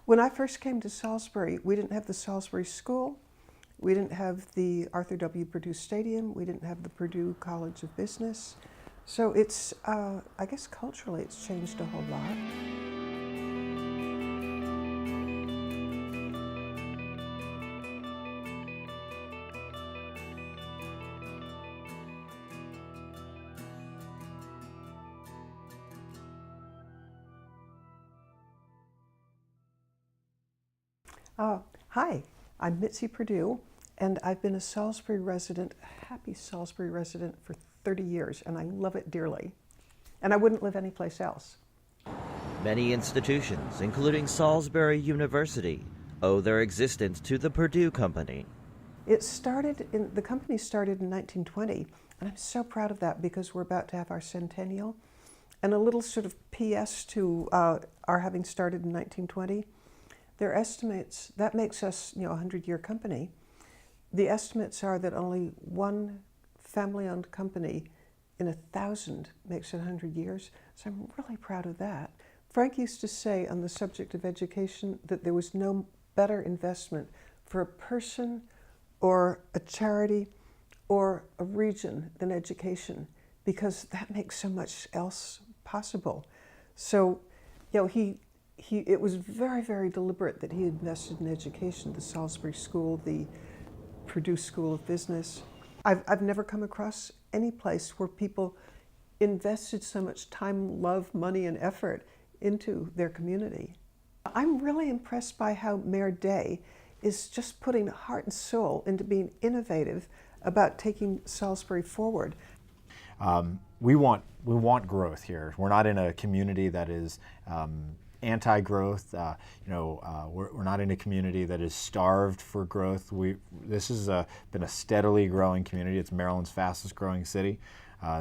When I first came to Salisbury, we didn't have the Salisbury School, we didn't have the Arthur W. Purdue Stadium, we didn't have the Purdue College of Business. So it's, I guess culturally it's changed a whole lot. Hi, I'm Mitzi Purdue, and I've been a Salisbury resident, a happy Salisbury resident for 30 years, and I love it dearly. And I wouldn't live anyplace else. Many institutions, including Salisbury University, owe their existence to the Purdue Company. The company started in 1920, and I'm so proud of that because we're about to have our centennial. And a little sort of PS to our having started in 1920. Their estimates, that makes us, a 100-year company. The estimates are that only one family-owned company in 1,000 makes it 100 years. So I'm really proud of that. Frank used to say on the subject of education that there was no better investment for a person or a charity or a region than education, because that makes so much else possible. So, it was very, very deliberate that he invested in education, the Salisbury School, the Purdue School of Business. I've never come across any place where people invested so much time, love, money, and effort into their community. I'm really impressed by how Mayor Day is just putting heart and soul into being innovative about taking Salisbury forward. We want growth here. We're not in a community that is anti-growth. We're not in a community that is starved for growth. This has been a steadily growing community. It's Maryland's fastest growing city,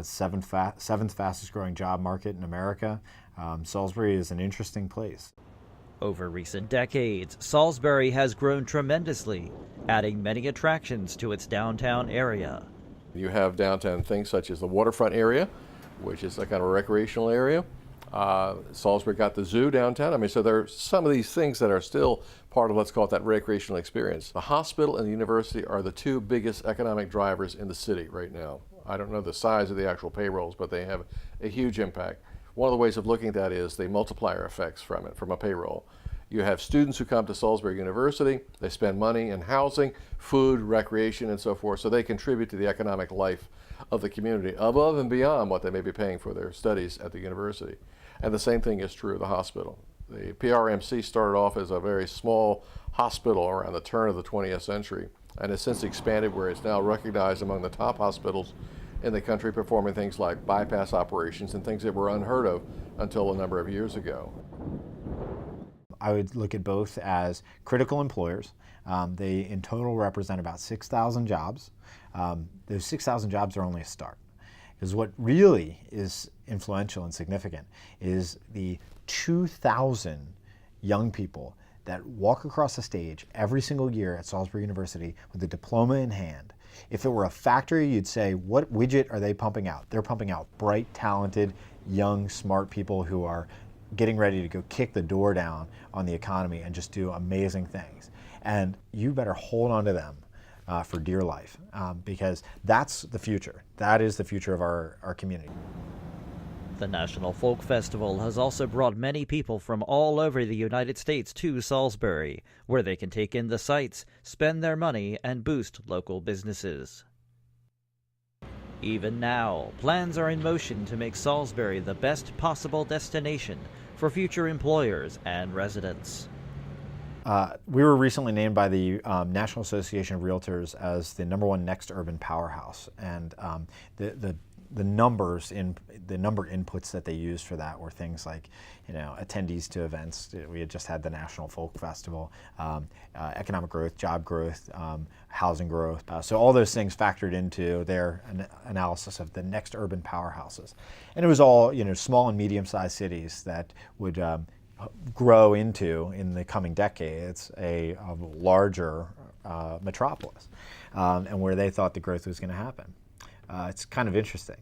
seventh fastest growing job market in America. Salisbury is an interesting place. Over recent decades, Salisbury has grown tremendously, adding many attractions to its downtown area. You have downtown things such as the waterfront area, which is a kind of a recreational area. Salisbury got the zoo downtown. So there are some of these things that are still part of, let's call it, that recreational experience. The hospital and the university are the two biggest economic drivers in the city right now. I don't know the size of the actual payrolls, but they have a huge impact. One of the ways of looking at that is the multiplier effects from it, from a payroll. You have students who come to Salisbury University, they spend money in housing, food, recreation, and so forth, so they contribute to the economic life of the community above and beyond what they may be paying for their studies at the university. And the same thing is true of the hospital. The PRMC started off as a very small hospital around the turn of the 20th century and has since expanded where it's now recognized among the top hospitals in the country, performing things like bypass operations and things that were unheard of until a number of years ago. I would look at both as critical employers. They in total represent about 6,000 jobs. Those 6,000 jobs are only a start. Because what really is influential and significant is the 2,000 young people that walk across the stage every single year at Salisbury University with a diploma in hand. If it were a factory, you'd say, what widget are they pumping out? They're pumping out bright, talented, young, smart people who are getting ready to go kick the door down on the economy and just do amazing things. And you better hold on to them for dear life, because that's the future. That is the future of our community. The National Folk Festival has also brought many people from all over the United States to Salisbury, where they can take in the sights, spend their money, and boost local businesses. Even now, plans are in motion to make Salisbury the best possible destination for future employers and residents. We were recently named by the National Association of Realtors as the #1 next urban powerhouse, and the number inputs that they used for that were things like, attendees to events. We had just had the National Folk Festival, economic growth, job growth, housing growth. So all those things factored into their analysis of the next urban powerhouses, and it was all small and medium-sized cities that would grow into, in the coming decades, a larger metropolis, and where they thought the growth was going to happen. It's kind of interesting.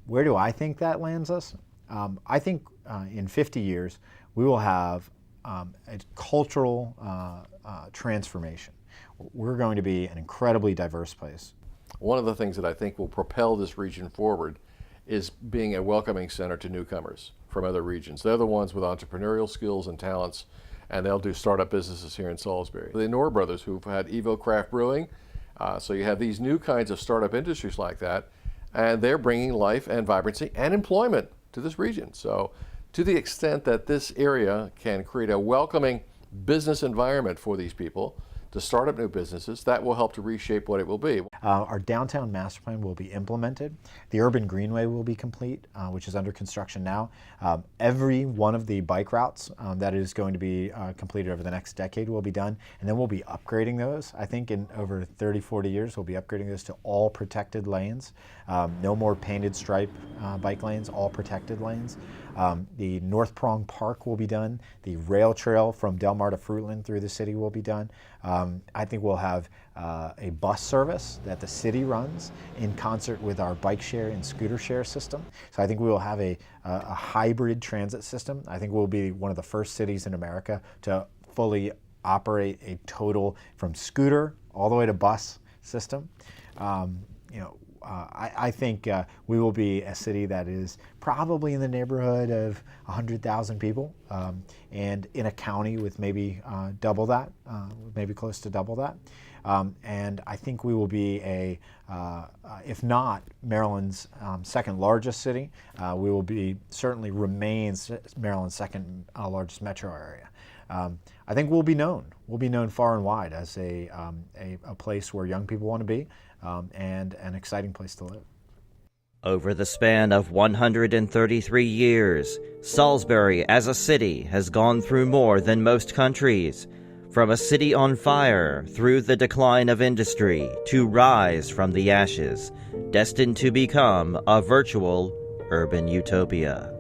Where do I think that lands us? I think in 50 years we will have a cultural transformation. We're going to be an incredibly diverse place. One of the things that I think will propel this region forward is being a welcoming center to newcomers from other regions. They're the ones with entrepreneurial skills and talents, and they'll do startup businesses here in Salisbury. The Knorr brothers, who've had Evo Craft Brewing, so you have these new kinds of startup industries like that, and they're bringing life and vibrancy and employment to this region. So to the extent that this area can create a welcoming business environment for these people to start up new businesses, that will help to reshape what it will be. Our downtown master plan will be implemented. The urban greenway will be complete, which is under construction now. Every one of the bike routes that is going to be completed over the next decade will be done, and then we'll be upgrading those. I think in over 30, 40 years, we'll be upgrading those to all protected lanes. No more painted stripe bike lanes, all protected lanes. The North Prong Park will be done. The rail trail from Del Mar to Fruitland through the city will be done. I think we'll have a bus service that the city runs in concert with our bike share and scooter share system. So I think we will have a hybrid transit system. I think we'll be one of the first cities in America to fully operate a total from scooter all the way to bus system. I think we will be a city that is probably in the neighborhood of 100,000 people, and in a county with maybe double that, maybe close to double that. And I think we will be if not Maryland's second largest city, we will be certainly remains Maryland's second largest metro area. I think we'll be known far and wide as a place where young people want to be, and an exciting place to live. Over the span of 133 years, Salisbury as a city has gone through more than most countries. From a city on fire through the decline of industry to rise from the ashes, destined to become a virtual urban utopia.